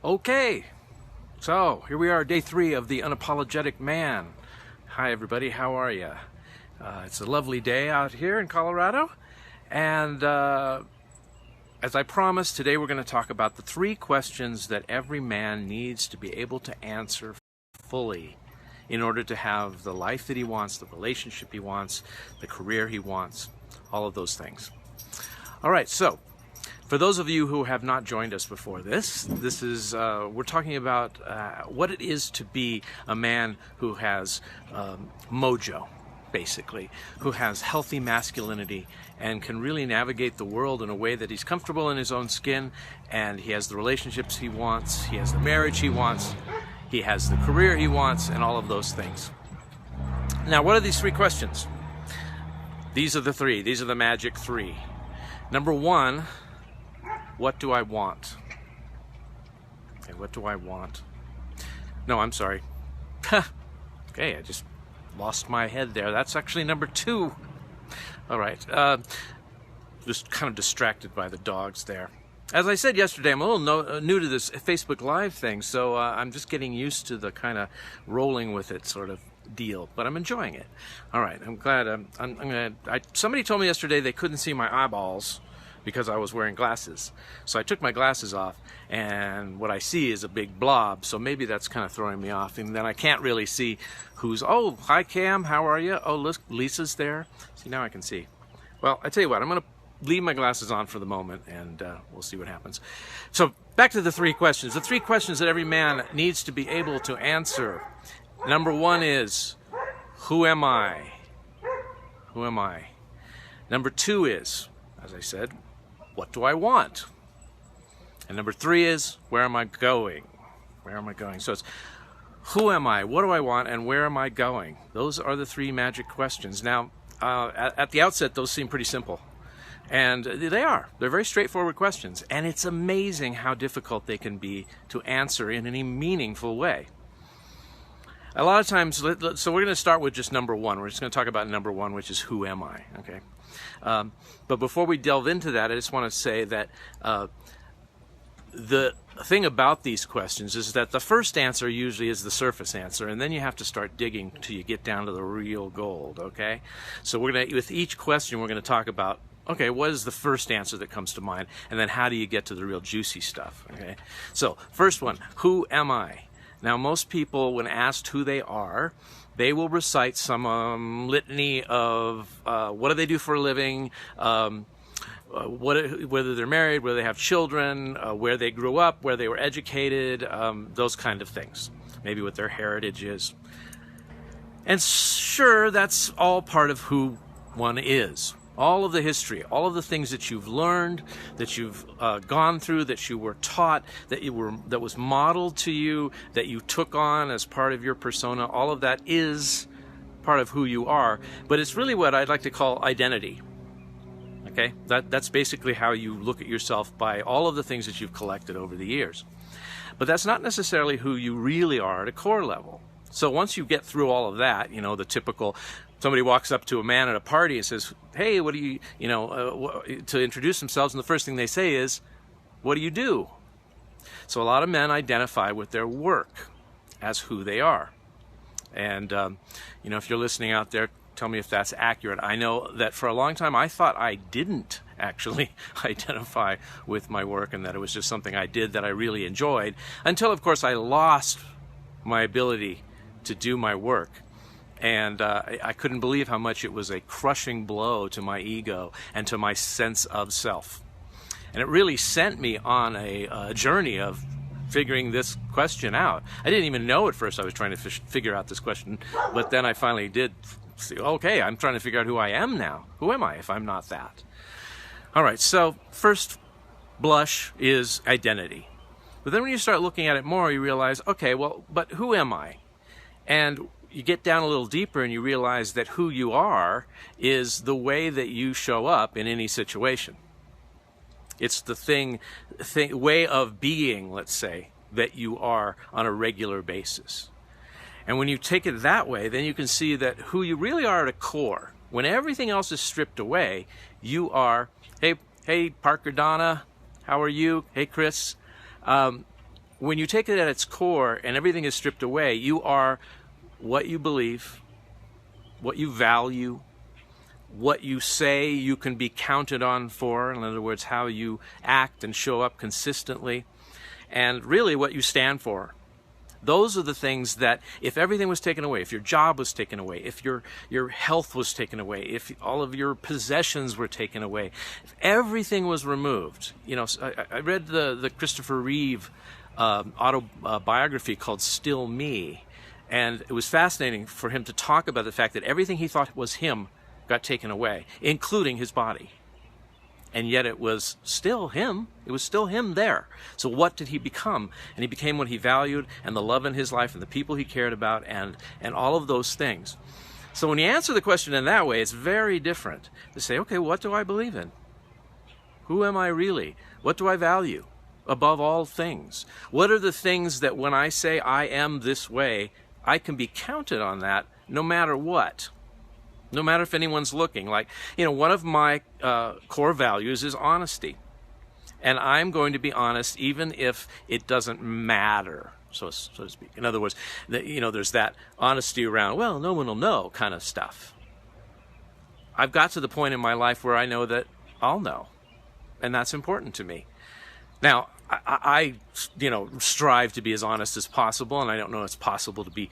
Okay, so here we are, day 3 of The Unapologetic Man. Hi everybody, how are you? It's a lovely day out here in Colorado, and as I promised, today we're going to talk about the 3 questions that every man needs to be able to answer fully in order to have the life that he wants, the relationship he wants, the career he wants, all of those things. All right, so for those of you who have not joined us before this is, we're talking about what it is to be a man who has mojo, basically, who has healthy masculinity and can really navigate the world in a way that he's comfortable in his own skin, and he has the relationships he wants, he has the marriage he wants, he has the career he wants, and all of those things. Now, what are these 3 questions? These are the 3. These are the magic 3. Number 1, what do I want? Okay, what do I want? No, I'm sorry. Okay, I just lost my head there. That's actually number 2. All right. Just kind of distracted by the dogs there. As I said yesterday, I'm a little new to this Facebook Live thing, so I'm just getting used to the kind of rolling with it sort of deal, but I'm enjoying it. All right, I'm glad. Somebody told me yesterday they couldn't see my eyeballs because I was wearing glasses. So I took my glasses off, and what I see is a big blob, so maybe that's kind of throwing me off, and then I can't really see who's, oh, hi Cam, how are you? Oh, look, Lisa's there. See, now I can see. Well, I tell you what, I'm going to leave my glasses on for the moment, and we'll see what happens. So back to the 3 questions. The 3 questions that every man needs to be able to answer. Number 1 is, who am I? Who am I? Number 2 is, as I said, what do I want? And number 3 is, where am I going? Where am I going? So it's, who am I? What do I want? And where am I going? Those are the 3 magic questions. Now, at the outset, those seem pretty simple. And they are. They're very straightforward questions. And it's amazing how difficult they can be to answer in any meaningful way. A lot of times, so we're going to start with just number 1. We're just going to talk about number 1, which is, who am I? Okay. But before we delve into that, I just want to say that the thing about these questions is that the first answer usually is the surface answer, and then you have to start digging till you get down to the real gold, okay? So we're going to, with each question, we're going to talk about, okay, what is the first answer that comes to mind, and then how do you get to the real juicy stuff, okay? So, first one, who am I? Now, most people, when asked who they are, they will recite some litany of what do they do for a living, whether they're married, whether they have children, where they grew up, where they were educated, those kind of things. Maybe what their heritage is. And sure, that's all part of who one is. All of the history, all of the things that you've learned, that you've gone through, that you were taught, that was modeled to you, that you took on as part of your persona, all of that is part of who you are. But it's really what I'd like to call identity. Okay? That's basically how you look at yourself by all of the things that you've collected over the years. But that's not necessarily who you really are at a core level. So once you get through all of that, you know, the typical, somebody walks up to a man at a party and says, hey, what do you, to introduce themselves, and the first thing they say is, what do you do? So a lot of men identify with their work as who they are. And, if you're listening out there, tell me if that's accurate. I know that for a long time I thought I didn't actually identify with my work and that it was just something I did that I really enjoyed, until, of course, I lost my ability to do my work. And I couldn't believe how much it was a crushing blow to my ego and to my sense of self. And it really sent me on a journey of figuring this question out. I didn't even know at first I was trying to figure out this question, but then I finally did see, okay, I'm trying to figure out who I am now. Who am I if I'm not that? All right, so first blush is identity. But then when you start looking at it more, you realize, okay, well, but who am I? And you get down a little deeper and you realize that who you are is the way that you show up in any situation. It's the way of being, let's say, that you are on a regular basis. And when you take it that way, then you can see that who you really are at a core, when everything else is stripped away, you are, hey Parker Donna, how are you? Hey Chris. when you take it at its core and everything is stripped away, you are what you believe, what you value, what you say you can be counted on for, in other words, how you act and show up consistently, and really what you stand for. Those are the things that if everything was taken away, if your job was taken away, if your health was taken away, if all of your possessions were taken away, if everything was removed. You know, I read the Christopher Reeve autobiography called Still Me, and it was fascinating for him to talk about the fact that everything he thought was him got taken away, including his body. And yet it was still him. It was still him there. So what did he become? And he became what he valued, and the love in his life, and the people he cared about, and all of those things. So when you answer the question in that way, it's very different to say, okay, what do I believe in? Who am I really? What do I value above all things? What are the things that when I say I am this way, I can be counted on that no matter what? No matter if anyone's looking. Like, you know, one of my core values is honesty. And I'm going to be honest even if it doesn't matter, so to speak. In other words, you know, there's that honesty around, well, no one will know kind of stuff. I've got to the point in my life where I know that I'll know. And that's important to me. Now, I you know, strive to be as honest as possible, and I don't know it's possible to be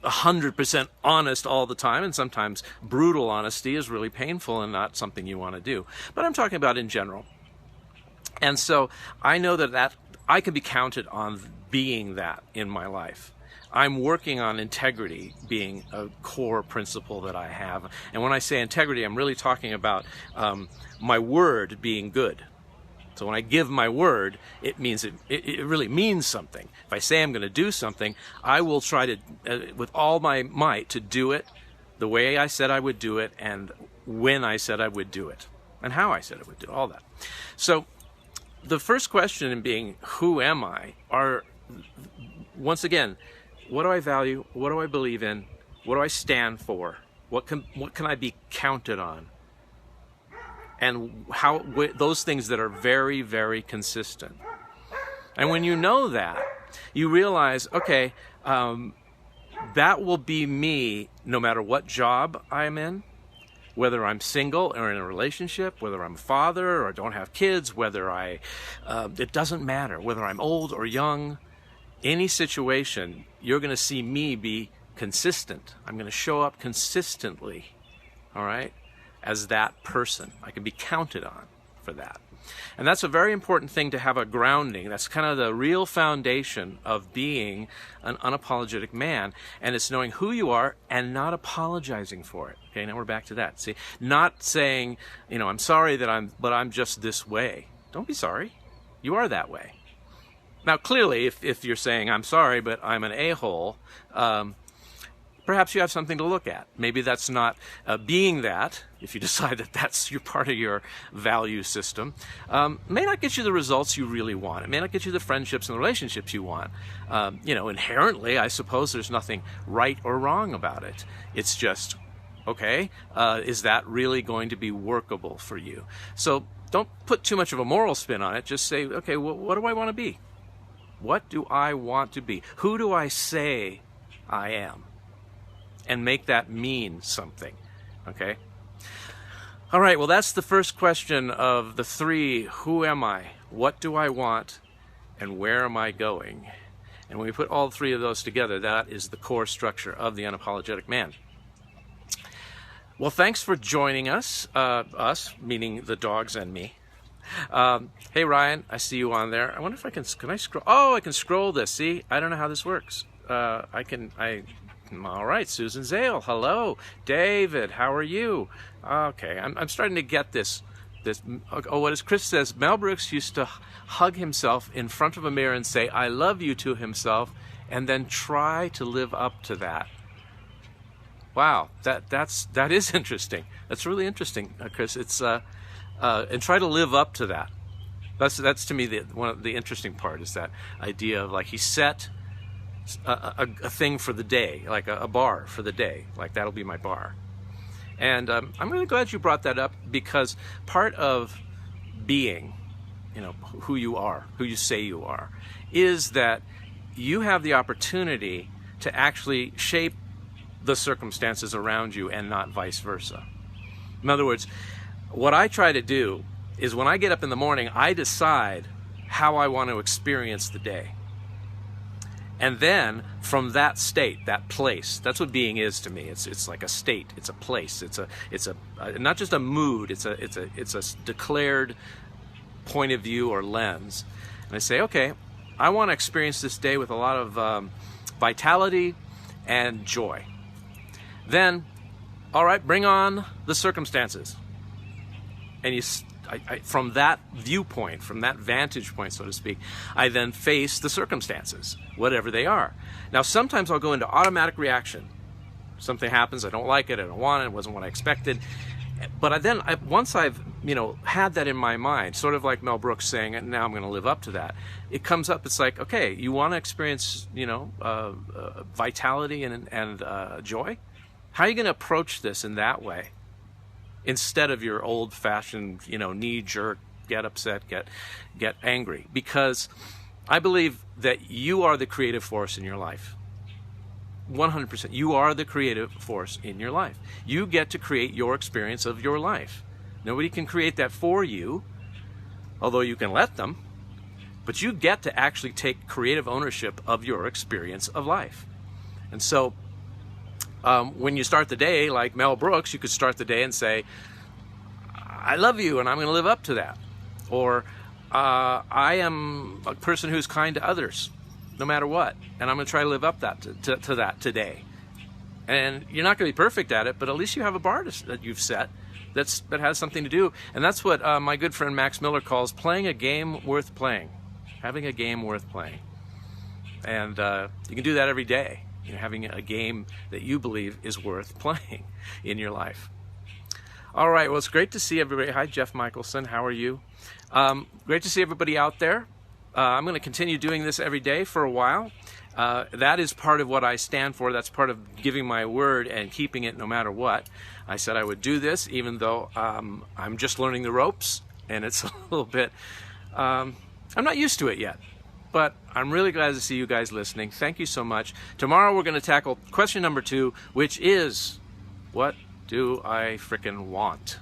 100% honest all the time, and sometimes brutal honesty is really painful and not something you want to do. But I'm talking about in general. And so I know that I can be counted on being that in my life. I'm working on integrity being a core principle that I have. And when I say integrity, I'm really talking about my word being good. So when I give my word, it means it really means something. If I say I'm going to do something, I will try to, with all my might, to do it the way I said I would do it, and when I said I would do it, and how I said I would do it, all that. So the first question in being, who am I, are, once again, what do I value? What do I believe in? What do I stand for? What can I be counted on? And how those things that are very, very consistent. And when you know that, you realize, okay, that will be me no matter what job I'm in, whether I'm single or in a relationship, whether I'm a father or don't have kids, whether it doesn't matter, whether I'm old or young, any situation, you're going to see me be consistent. I'm going to show up consistently, all right? As that person. I can be counted on for that. And that's a very important thing to have a grounding. That's kind of the real foundation of being an unapologetic man. And it's knowing who you are and not apologizing for it. Okay, now we're back to that. See, not saying, you know, I'm sorry but I'm just this way. Don't be sorry. You are that way. Now, clearly, if you're saying, I'm sorry, but I'm an a-hole, perhaps you have something to look at. Maybe that's not being that, if you decide that that's part of your value system, may not get you the results you really want. It may not get you the friendships and the relationships you want. You know, inherently, I suppose there's nothing right or wrong about it. It's just, okay, is that really going to be workable for you? So don't put too much of a moral spin on it. Just say, okay, well, what do I want to be? What do I want to be? Who do I say I am? And make that mean something, okay? All right, well, that's the first question of the three. Who am I? What do I want? And where am I going? And when we put all three of those together, that is the core structure of the unapologetic man. Well, thanks for joining us, us, meaning the dogs and me. Hey, Ryan, I see you on there. I wonder if I can I scroll? Oh, I can scroll this. See, I don't know how this works. All right, Susan Zale, hello. David, how are you? Okay, I'm starting to get this. Oh, what is Chris says? Mel Brooks used to hug himself in front of a mirror and say, I love you to himself, and then try to live up to that. Wow, that is interesting. That's really interesting, Chris. It's and try to live up to that. That's to me one of the interesting part is that idea of like he set a thing for the day, like a bar for the day, like that'll be my bar. And I'm really glad you brought that up, because part of being who you are, who you say you are, is that you have the opportunity to actually shape the circumstances around you and not vice versa. In other words, what I try to do is when I get up in the morning, I decide how I want to experience the day. And then from that state, that place, that's what being is to me. It's like a state, it's a place, it's a not just a mood, it's a declared point of view or lens. And I say, okay, I want to experience this day with a lot of vitality and joy. Then, all right, bring on the circumstances. And from that viewpoint, from that vantage point, so to speak, I then face the circumstances, whatever they are. Now, sometimes I'll go into automatic reaction. Something happens, I don't like it, I don't want it, it wasn't what I expected. But once I've had that in my mind, sort of like Mel Brooks saying, and now I'm going to live up to that, it comes up, it's like, okay, you want to experience, vitality and joy? How are you going to approach this in that way? Instead of your old-fashioned, knee-jerk, get upset, get angry. Because I believe that you are the creative force in your life. 100%. You are the creative force in your life. You get to create your experience of your life. Nobody can create that for you, although you can let them. But you get to actually take creative ownership of your experience of life. And so when you start the day, like Mel Brooks, you could start the day and say, I love you and I'm going to live up to that. Or I am a person who's kind to others, no matter what. And I'm going to try to live up to that today. And you're not going to be perfect at it, but at least you have a bar that you've set that has something to do. And that's what my good friend Max Miller calls playing a game worth playing. Having a game worth playing. And you can do that every day. Having a game that you believe is worth playing in your life. All right, well, it's great to see everybody. Hi, Jeff Michelson. How are you? Great to see everybody out there. I'm going to continue doing this every day for a while. That is part of what I stand for. That's part of giving my word and keeping it no matter what. I said I would do this, even though I'm just learning the ropes, and it's a little bit, I'm not used to it yet. But I'm really glad to see you guys listening. Thank you so much. Tomorrow we're going to tackle question number 2, which is, what do I frickin' want?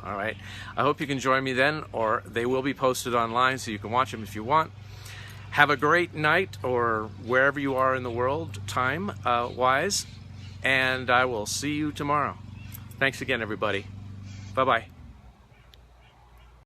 All right. I hope you can join me then, or they will be posted online so you can watch them if you want. Have a great night, or wherever you are in the world, time-wise, and I will see you tomorrow. Thanks again, everybody. Bye-bye.